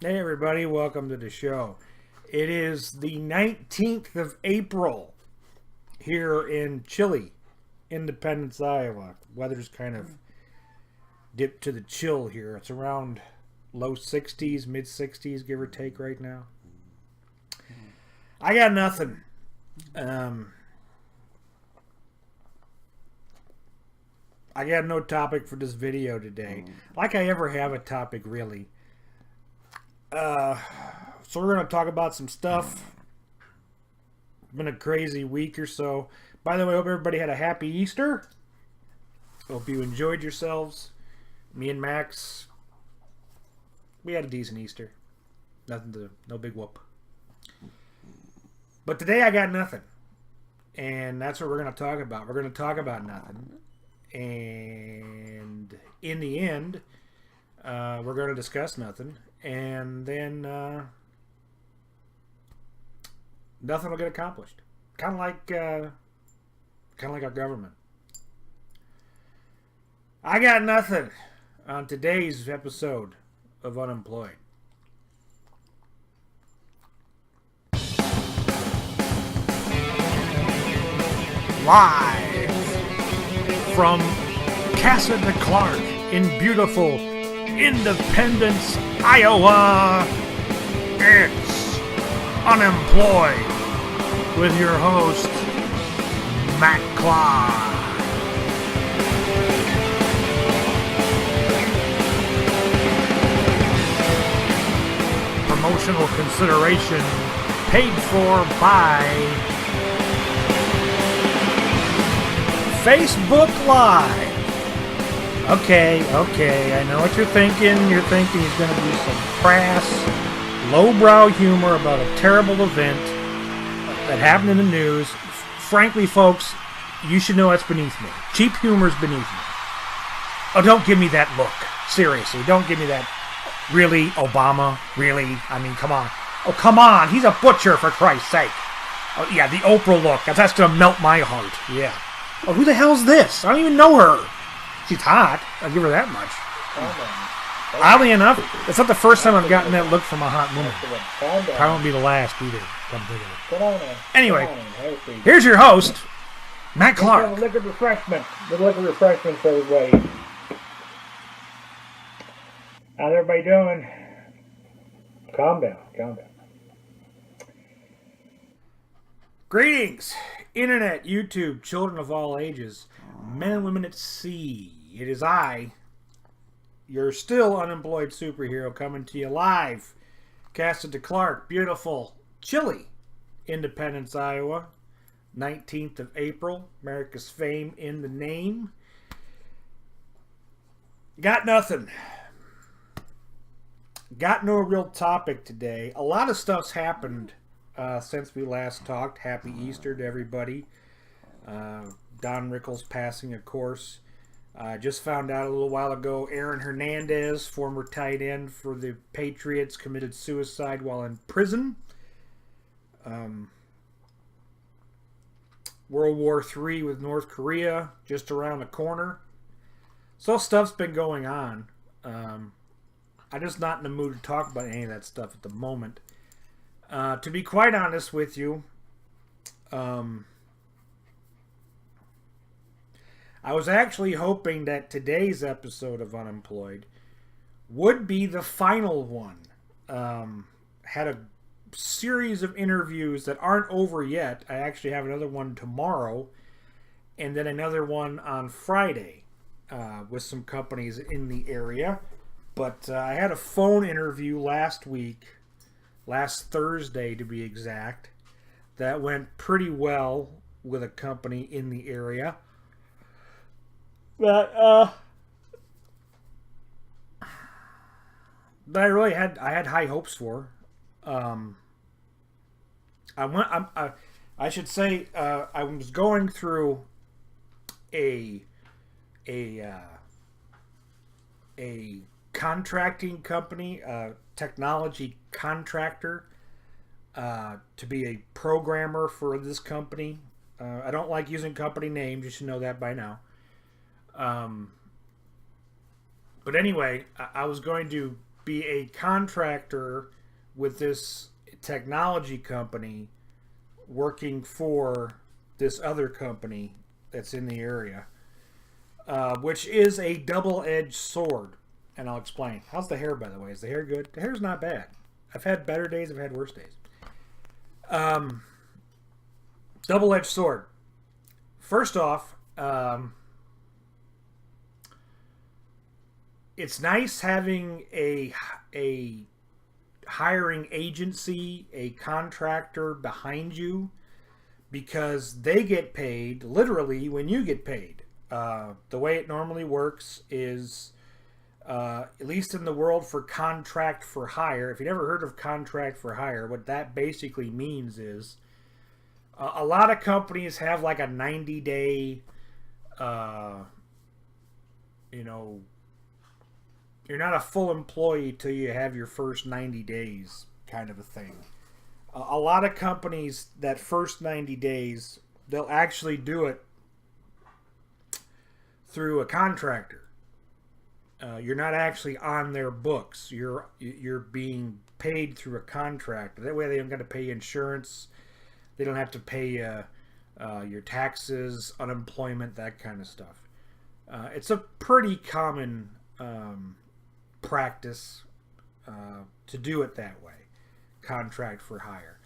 Hey everybody, welcome to the show. It is the 19th of April here in chilly Independence, Iowa. Weather's kind of dipped to the chill here. It's around low 60s, mid 60s, give or take right now. I got nothing. I got no topic for this video today. Like I ever have a topic, really. So we're going to talk about some stuff. Been a crazy week or so. By the way, I hope everybody had a happy Easter. Hope you enjoyed yourselves. Me and Max, we had a decent Easter. No big whoop. But today I got nothing. And that's what we're going to talk about. We're going to talk about nothing. And in the end, we're going to discuss nothing. And then nothing will get accomplished. Kind of like our government. I got nothing on today's episode of Unemployed. Live from Casa de Clark in beautiful Independence, Iowa, it's Unemployed with your host, Matt Clark. Promotional consideration paid for by Facebook Live. Okay, I know what you're thinking. You're thinking he's going to do some crass, lowbrow humor about a terrible event that happened in the news. Frankly, folks, you should know that's beneath me. Cheap humor's beneath me. Oh, don't give me that look. Seriously, don't give me that. Really, Obama? Really? I mean, come on. Oh, come on. He's a butcher, for Christ's sake. Oh, yeah, the Oprah look. That's going to melt my heart. Yeah. Oh, who the hell's this? I don't even know her. She's hot. I'll give her that much. Oddly enough, it's not the first time I've gotten that look from a hot woman. Probably won't be the last either. Anyway, here's your host, Matt Clark. Liquid refreshment. The liquid refreshment for everybody. How's everybody doing? Calm down. Greetings, Internet, YouTube, children of all ages, men and women at sea. It is I, your still unemployed superhero, coming to you live. Casa de Clark, beautiful, chilly Independence, Iowa. 19th of April, America's fame in the name. Got nothing. Got no real topic today. A lot of stuff's happened since we last talked. Happy Easter to everybody. Don Rickles passing, of course. Just found out a little while ago Aaron Hernandez, former tight end for the Patriots, committed suicide while in prison. World War III with North Korea just around the corner. So stuff's been going on. I'm just not in the mood to talk about any of that stuff at the moment. To be quite honest with you, I was actually hoping that today's episode of Unemployed would be the final one. Had a series of interviews that aren't over yet. I actually have another one tomorrow, and then another one on Friday with some companies in the area. But I had a phone interview last Thursday to be exact, that went pretty well with a company in the area. But I had high hopes for. I should say I was going through a contracting company, technology contractor, to be a programmer for this company. I don't like using company names. You should know that by now. But anyway, I was going to be a contractor with this technology company working for this other company that's in the area, which is a double-edged sword. And I'll explain. How's the hair, by the way? Is the hair good? The hair's not bad. I've had better days. I've had worse days. Double-edged sword. First off, it's nice having a hiring agency, a contractor behind you, because they get paid literally when you get paid. The way it normally works is, at least in the world for contract for hire, if you've never heard of contract for hire, what that basically means is a lot of companies have like a 90-day, you're not a full employee till you have your first 90 days kind of a thing. A lot of companies, that first 90 days, they'll actually do it through a contractor. You're not actually on their books. You're being paid through a contractor. That way they don't got to pay insurance. They don't have to pay your taxes, unemployment, that kind of stuff. It's a pretty common practice to do it that way. Contract for hire.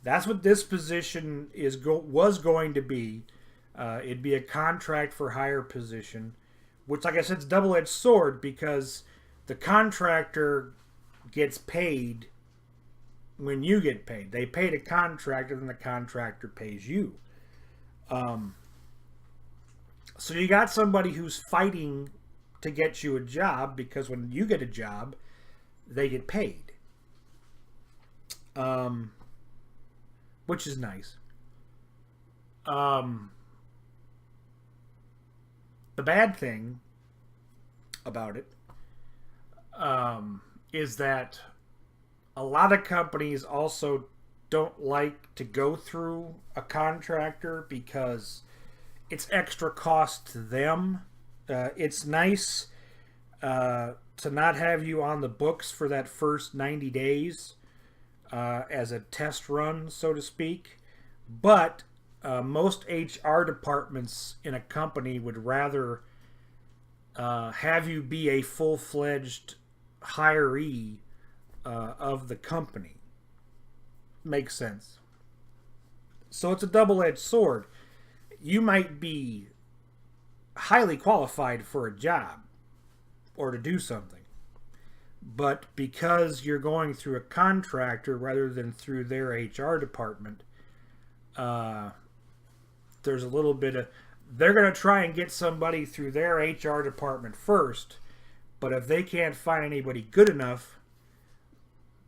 That's what this position was going to be. It'd be a contract for hire position, which, like I said, it's a double-edged sword because the contractor gets paid when you get paid. They pay the contractor, then the contractor pays you. So you got somebody who's fighting to get you a job, because when you get a job, they get paid. Which is nice. The bad thing about it is that a lot of companies also don't like to go through a contractor because it's extra cost to them. It's nice to not have you on the books for that first 90 days as a test run, so to speak. But most HR departments in a company would rather have you be a full-fledged hiree of the company. Makes sense. So it's a double-edged sword. You might be highly qualified for a job or to do something, but because you're going through a contractor rather than through their HR department, there's a little bit of, they're going to try and get somebody through their HR department first, but if they can't find anybody good enough,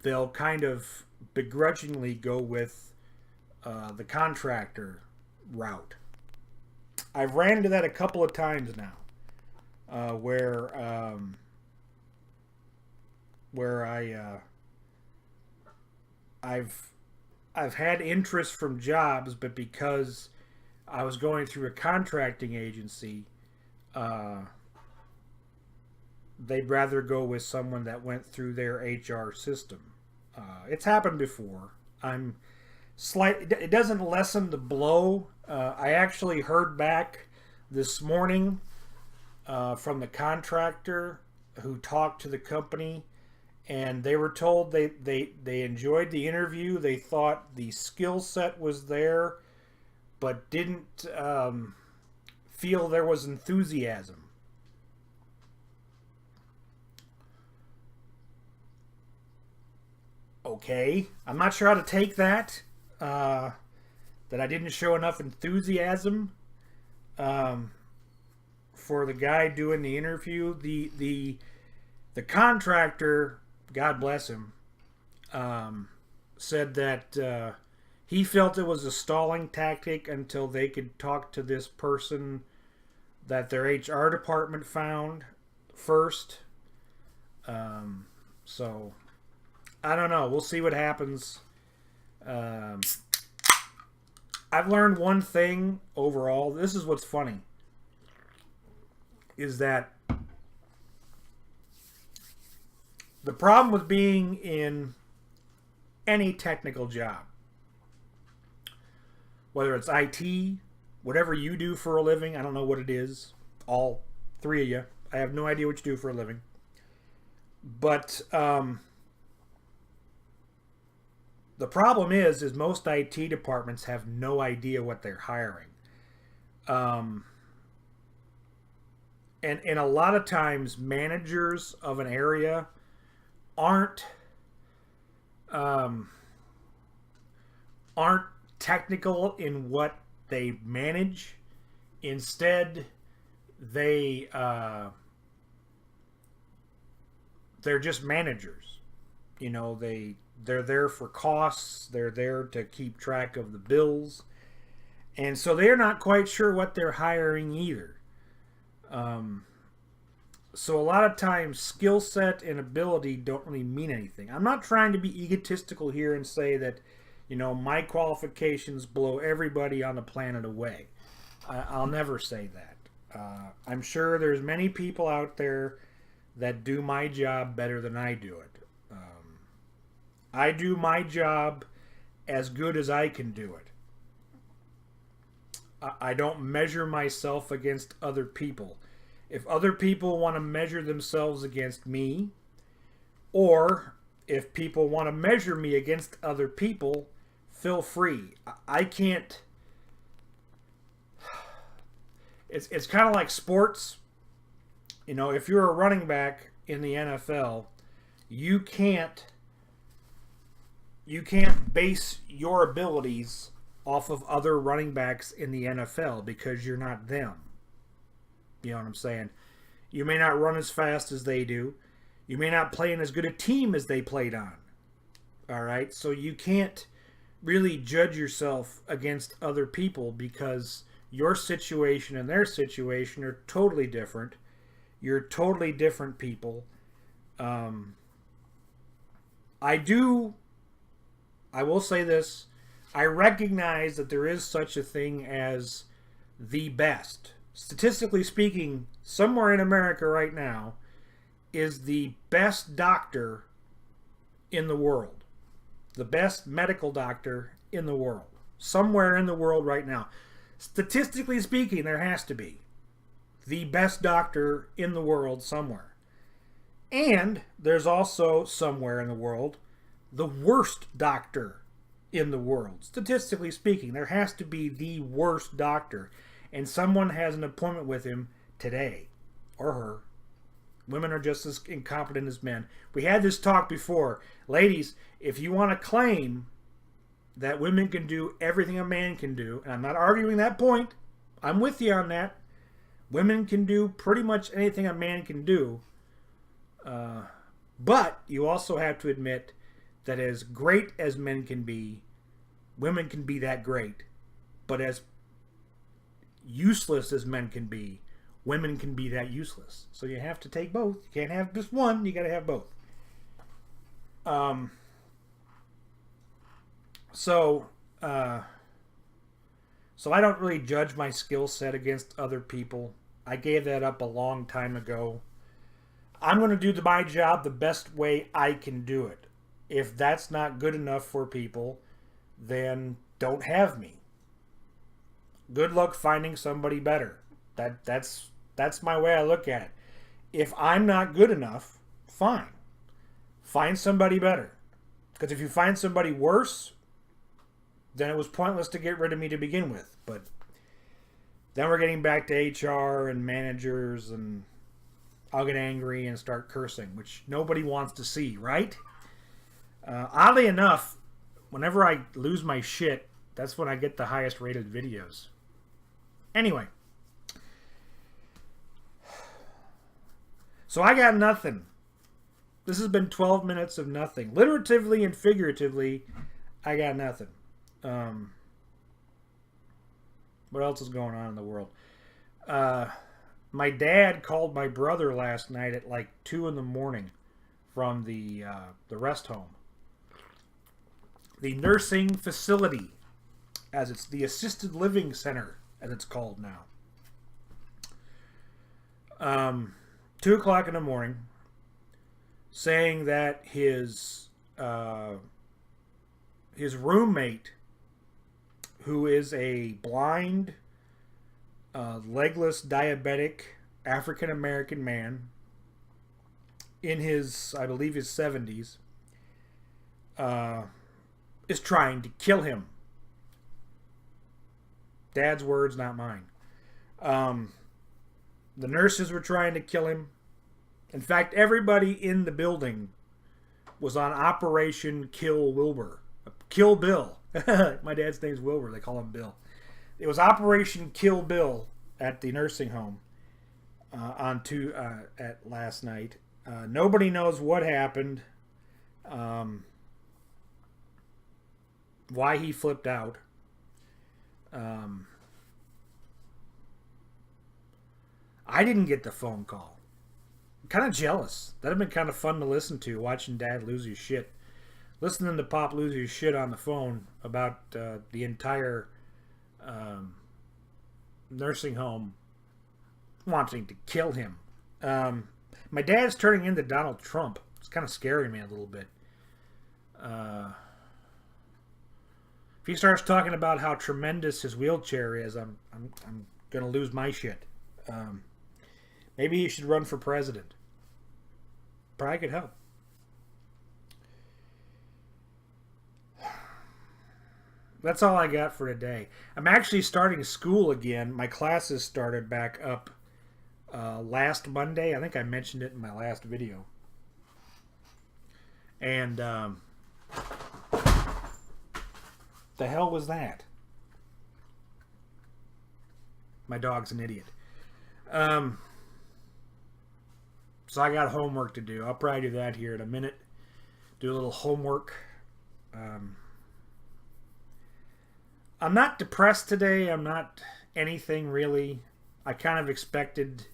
they'll kind of begrudgingly go with the contractor route. I've ran into that a couple of times now, where I've had interest from jobs, but because I was going through a contracting agency, they'd rather go with someone that went through their HR system. It's happened before. It doesn't lessen the blow. I actually heard back this morning from the contractor who talked to the company, and they were told they enjoyed the interview. They thought the skill set was there, but didn't feel there was enthusiasm. Okay, I'm not sure how to take that. That I didn't show enough enthusiasm for the guy doing the interview. The contractor, God bless him, said that he felt it was a stalling tactic until they could talk to this person that their HR department found first. So I don't know. We'll see what happens. I've learned one thing overall. This is what's funny, is that The problem with being in any technical job, whether it's IT, whatever you do for a living, I don't know what it is, all three of you, I have no idea what you do for a living. But the problem is most IT departments have no idea what they're hiring. Um, and a lot of times managers of an area aren't um, aren't technical in what they manage. Instead, they they're just managers. You know, they're there for costs. They're there to keep track of the bills, and so they're not quite sure what they're hiring either. Um, so a lot of times, skill set and ability don't really mean anything. I'm not trying to be egotistical here and say that, you know, my qualifications blow everybody on the planet away. I'll never say that. I'm sure there's many people out there that do my job better than I do it. I do my job as good as I can do it. I don't measure myself against other people. If other people want to measure themselves against me, or if people want to measure me against other people, feel free. I can't. It's kind of like sports. You know, if you're a running back in the NFL, you can't base your abilities off of other running backs in the NFL because you're not them. You know what I'm saying? You may not run as fast as they do. You may not play in as good a team as they played on. All right? So you can't really judge yourself against other people because your situation and their situation are totally different. You're totally different people. I will say this. I recognize that there is such a thing as the best. Statistically speaking, somewhere in America right now is the best doctor in the world. The best medical doctor in the world. Somewhere in the world right now. Statistically speaking, there has to be the best doctor in the world somewhere. And there's also somewhere in the world the worst doctor in the world. Statistically speaking, there has to be the worst doctor. And someone has an appointment with him today. Or her. Women are just as incompetent as men. We had this talk before. Ladies, if you want to claim that women can do everything a man can do, and I'm not arguing that point, I'm with you on that. Women can do pretty much anything a man can do. But you also have to admit that as great as men can be, women can be that great. But as useless as men can be, women can be that useless. So you have to take both. You can't have just one. You got to have both. So I don't really judge my skill set against other people. I gave that up a long time ago. I'm going to do my job the best way I can do it. If that's not good enough for people, then don't have me. Good luck finding somebody better. That's my way I look at it. If I'm not good enough, fine. Find somebody better. Because if you find somebody worse, then it was pointless to get rid of me to begin with. But then we're getting back to HR and managers, and I'll get angry and start cursing, which nobody wants to see, right? Oddly enough, whenever I lose my shit, that's when I get the highest rated videos. Anyway. So I got nothing. This has been 12 minutes of nothing. Literatively and figuratively, I got nothing. What else is going on in the world? My dad called my brother last night at like 2 in the morning from the rest home. The nursing facility, as it's the assisted living center, as it's called now. 2 o'clock in the morning. saying that his roommate, who is a blind, legless, diabetic African American man in his, I believe, his 70s, is trying to kill him. Dad's words, not mine. The nurses were trying to kill him. In fact, everybody in the building was on Operation Kill Wilbur. Kill Bill. My dad's name's Wilbur. They call him Bill. It was Operation Kill Bill at the nursing home at last night. Nobody knows what happened, why he flipped out. I didn't get the phone call. I'm kind of jealous. That'd have been kind of fun to listen to, watching Dad lose his shit. Listening to Pop lose his shit on the phone about the entire nursing home wanting to kill him. My dad's turning into Donald Trump. It's kind of scaring me a little bit. If he starts talking about how tremendous his wheelchair is, I'm gonna lose my shit. Maybe he should run for president. Probably could help. That's all I got for today. I'm actually starting school again. My classes started back up last Monday. I think I mentioned it in my last video. And the hell was that? My dog's an idiot. So I got homework to do. I'll probably do that here in a minute. Do a little homework. I'm not depressed today. I'm not anything really. I kind of expected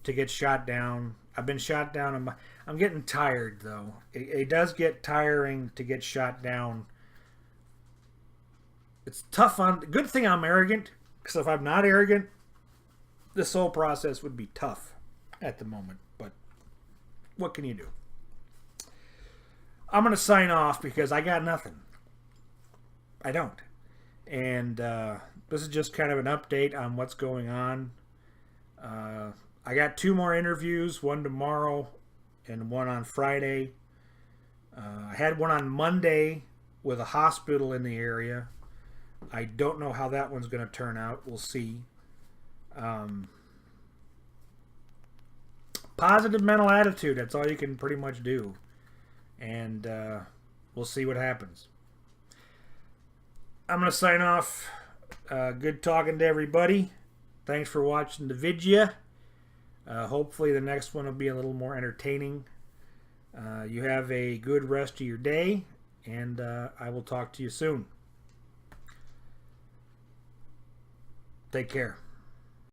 to get shot down. I've been shot down. I'm getting tired, though. It does get tiring to get shot down. It's tough on... Good thing I'm arrogant, because if I'm not arrogant, this whole process would be tough at the moment. But what can you do? I'm going to sign off because I got nothing. I don't. And this is just kind of an update on what's going on. I got 2 more interviews, one tomorrow and one on Friday. I had one on Monday with a hospital in the area. I don't know how that one's going to turn out. We'll see. Positive mental attitude. That's all you can pretty much do. And we'll see what happens. I'm going to sign off. Good talking to everybody. Thanks for watching the video. Hopefully the next one will be a little more entertaining. You have a good rest of your day, and I will talk to you soon. Take care.